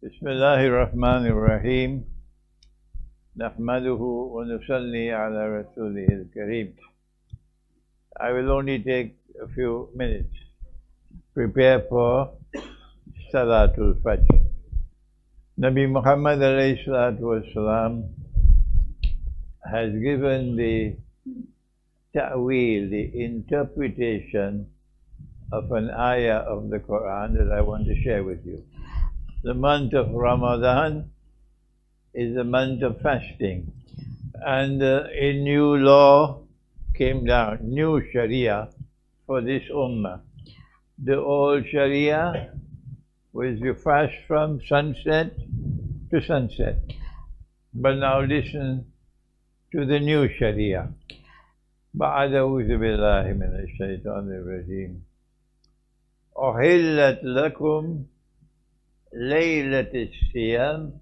بسم الله الرحمن الرحيم نحمده ونصلي على رسوله الكريم. I will only take a few minutes. Prepare for Salatul Fajr. Nabi Muhammad alayhi salatu wasalam has given the ta'wil, the interpretation of an ayah of the Qur'an that I want to share with you. The month of Ramadan is a month of fasting, and a new law came down, new Sharia for this ummah. The old Sharia was you fast from sunset to sunset, but now listen to the new Sharia. بعد أعوذ بالله من الشيطان الرجيم. أحلت لكم ليلة الصيام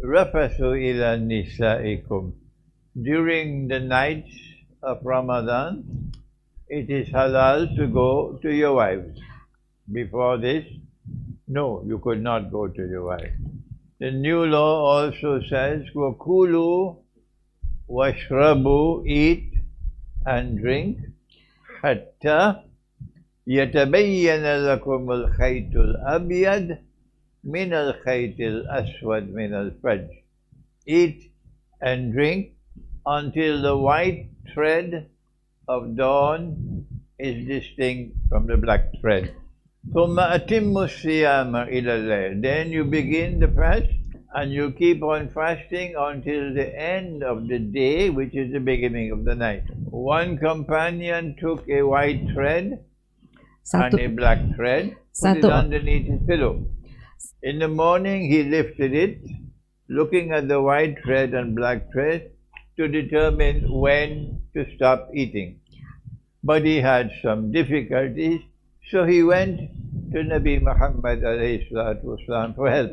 رفثوا إلى نسائكم. During the nights of Ramadan, it is halal to go to your wives. Before this, no, you could not go to your wife. The new law also says, وَكُلُوا وَاشْرَبُوا, eat and drink, حَتَّى يَتَبَيَّنَ لَكُمُ الْخَيْطُ الْأَبْيَضُ مِنَ الْخَيْطِ الْأَسْوَدِ مِنَ الْفَجْرِ. Eat and drink until the white thread of dawn is distinct from the black thread. ثُمَّ أَتِمُّوا الصِّيَامَ إِلَى اللَّيْلِ. Then you begin the fast and you keep on fasting until the end of the day, which is the beginning of the night. One companion took a white thread and a black thread, put it underneath his pillow. In the morning he lifted it, looking at the white thread and black thread to determine when to stop eating. But he had some difficulties, so he went to Nabi Muhammad alayhi salatu wasalam for help.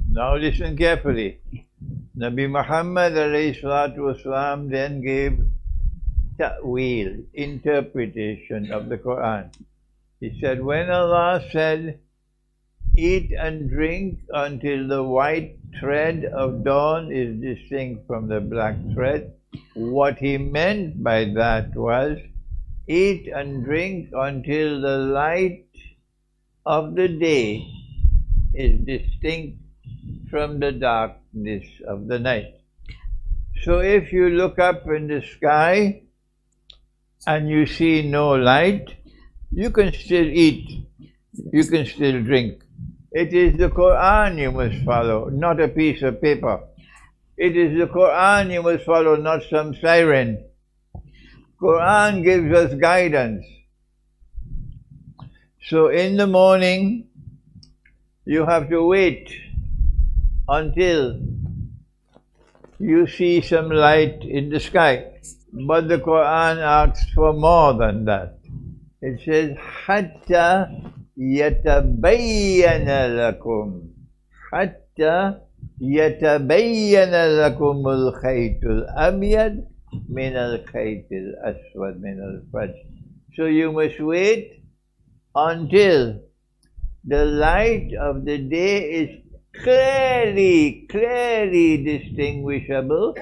Now listen carefully. Nabi Muhammad alayhi salatu wasalam then gave ta'wil, interpretation of the Qur'an. He said, when Allah said, eat and drink until the white thread of dawn is distinct from the black thread, what he meant by that was, eat and drink until the light of the day is distinct from the darkness of the night. So if you look up in the sky and you see no light, you can still eat, you can still drink. It is the Qur'an you must follow, not a piece of paper. It is the Qur'an you must follow, not some siren. Qur'an gives us guidance. So in the morning, you have to wait until you see some light in the sky. But the Qur'an asks for more than that. It says, حَتَّى يَتَبَيَّنَ لَكُمْ حَتَّى يَتَبَيَّنَ لَكُمُ الْخَيْطُ الْأَبْيَضُ مِنَ الْخَيْطِ الْأَسْوَدِ مِنَ الْفَجْرِ. So you must wait until the light of the day is clearly distinguishable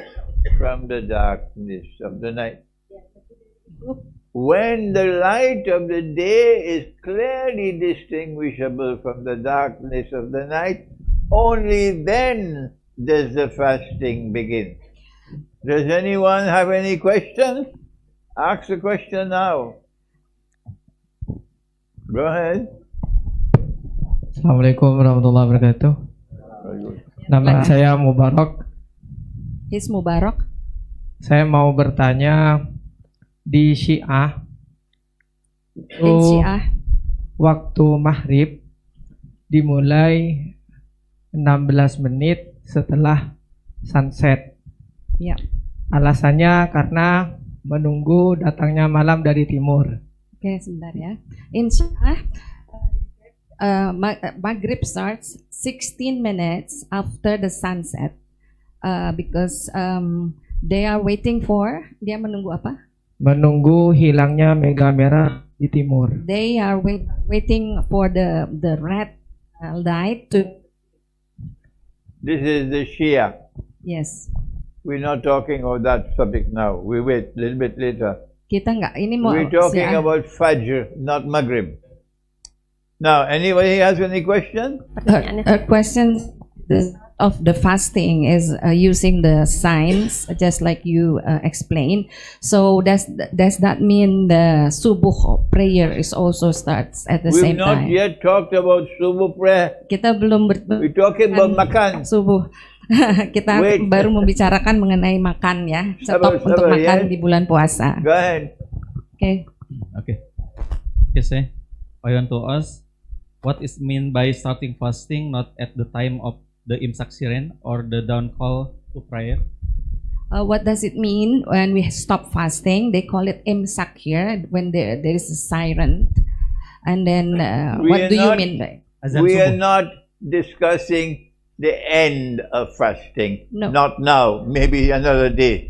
from the darkness of the night. When the light of the day is clearly distinguishable from the darkness of the night, only then does the fasting begin. Does anyone have any questions? Ask the question now. Go ahead. Assalamualaikum warahmatullahi wabarakatuh. Nama saya Mubarak. His Mubarak. Saya mau bertanya, di Syiah itu waktu maghrib dimulai 16 menit setelah sunset. Ya. Alasannya karena menunggu datangnya malam dari timur. Oke, sebentar ya. In Syiah, maghrib starts 16 minutes after the sunset, because they are waiting for, dia menunggu apa? Menunggu hilangnya mega merah di timur. They are waiting for the red light to This is the Shia. Yes. We're not talking about that subject now. We wait a little bit later. Kita nggak, ini mau We're talking Syiah. about Fajr, not Maghrib. Now, anybody has any question? A question of the fasting is using the signs, just like you explained. So does that mean the subuh prayer is also starts at the We've same not time? yet talked about subuh prayer. Kita belum We're talking about makan. subuh. Kita Wait. baru membicarakan mengenai makan ya. Stop untuk sabar, makan ya. di bulan puasa. Go ahead. Oke. Okay. Yes, I want to ask, what is mean by starting fasting not at the time of the imsak siren or the dawn call to prayer? What does it mean when we stop fasting? They call it imsak here when there is a siren. And then We what are do you not- mean by? Azan We are subuh. not discussing the end of fasting. No. Not now, maybe another day.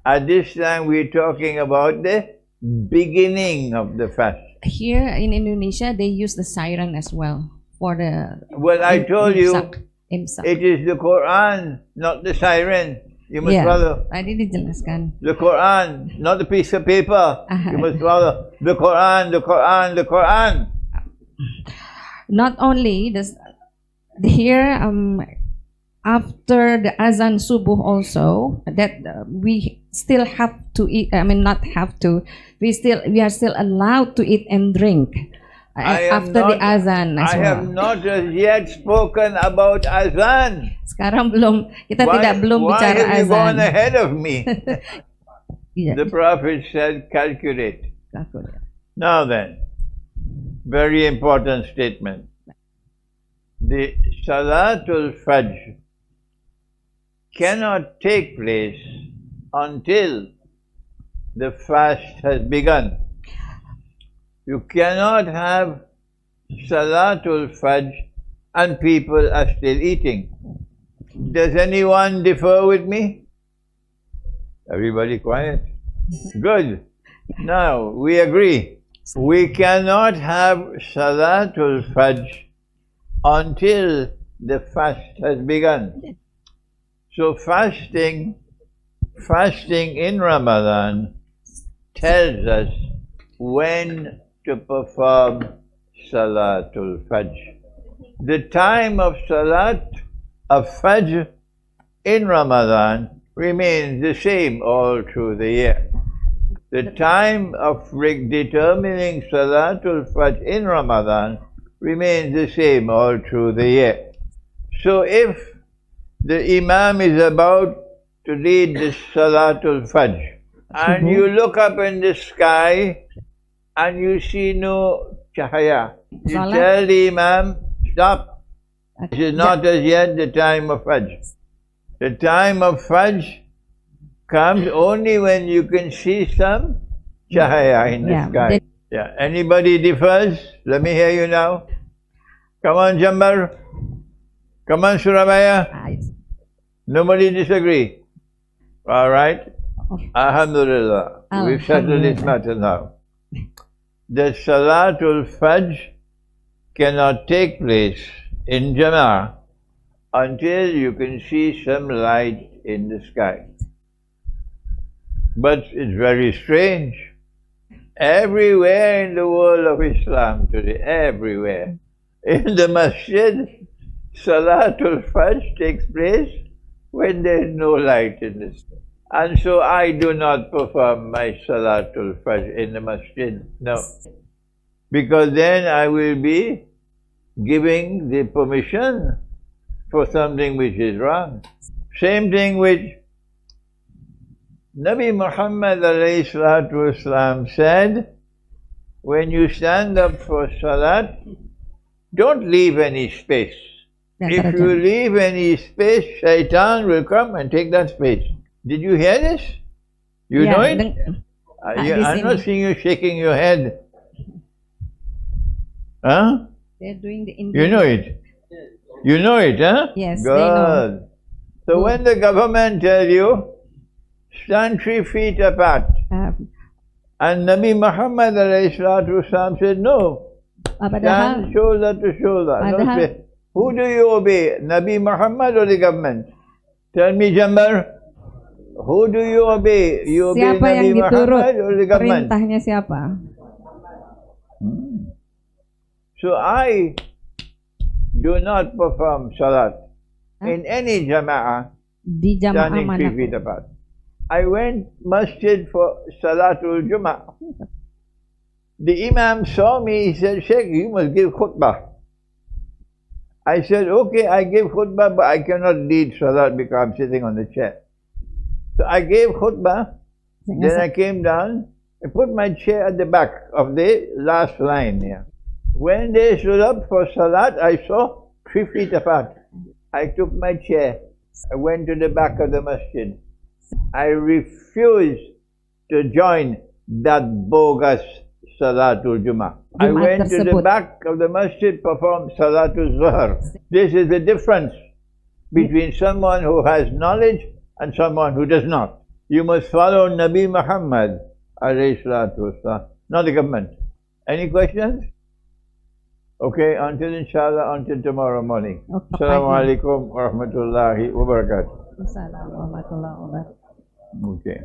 At this time, we're talking about the beginning of the fast. Here in Indonesia, they use the siren as well for the. Well, I told you, Imsak. it is the Qur'an, not the siren. You must Yeah. follow Tadi dijelaskan. the Qur'an, not the piece of paper. Uh-huh. You must follow the Qur'an, the Qur'an, the Qur'an. Not only this, here after the azan subuh also that we still have to eat. I mean, not have to. We are still allowed to eat and drink I am after the not- azan as I well. have not as yet spoken about azan. Sekarang kita belum why bicara have you azan. gone ahead of me? Iya. The Prophet said, calculate. Now then, very important statement. The Salatul Fajr cannot take place until the fast has begun. You cannot have Salatul Fajr and people are still eating. Does anyone differ with me? Everybody quiet. Good. Now, we agree. We cannot have Salatul Fajr until the fast has begun. So fasting in Ramadan tells us when to perform Salatul Fajr. The time of Salat of Fajr in Ramadan remains the same all through the year. The time of determining Salatul Fajr in Ramadan remains the same all through the year. So if the Imam is about to lead the Salatul Fajr and you look up in the sky and you see no chahaya, you Salat. tell the Imam, stop. This is not as yet the time of Fajr. The time of Fajr comes only when you can see some chahaya in the Yeah, sky. Yeah. Anybody differs? Let me hear you now. Come on, Jember. Come on, Surabaya. Nobody disagree. All right. Alhamdulillah. We've settled this matter now. The Salatul Fajr cannot take place in Jama'ah until you can see some light in the sky. But it's very strange. Everywhere in the world of Islam today, everywhere, in the masjid, Salatul Fajr takes place when there is no light in the sky. And so I do not perform my Salatul Fajr in the masjid, no. Because then I will be giving the permission for something which is wrong. Same thing with Nabi Muhammad ﷺ said, when you stand up for Salat, don't leave any space. If you leave any space, Shaitan will come and take that space. Did you hear this? You know it? I'm not seeing you shaking your head. Huh? They're doing the You know it? You know it, huh? Yes, Good. they know. So when the government tell you, stand 3 feet apart, and Nabi Muhammad ﷺ said, no, Padahal stand shoulder to shoulder. No Padahal space. Who do you obey? Nabi Muhammad or the government? Tell me, Jember. Who do you obey? You obey Siapa yang Nabi diturut? Muhammad or the government? Perintahnya siapa? So I do not perform salat in any jama'ah Di jamaah standing 3 mana? feet apart. I went masjid for Salatul Jummah. The Imam saw me, he said, Sheikh, you must give khutbah. I said, okay, I give khutbah, but I cannot lead salat because I'm sitting on the chair. So I gave khutbah, then I came down, I put my chair at the back of the last line here. When they stood up for salat, I saw 3 feet apart. I took my chair, I went to the back of the masjid. I refused to join that bogus Salatul Jummah. I went to the back of the masjid, performed Salatul Zuhr. This is the difference between someone who has knowledge and someone who does not. You must follow Nabi Muhammad, alayhi salatu wassalam, not the government. Any questions? Okay, until inshallah, until tomorrow morning. Assalamu alaikum wa rahmatullahi wa barakatuh. Assalamualaikum warahmatullahi wabarakatuh. Okay.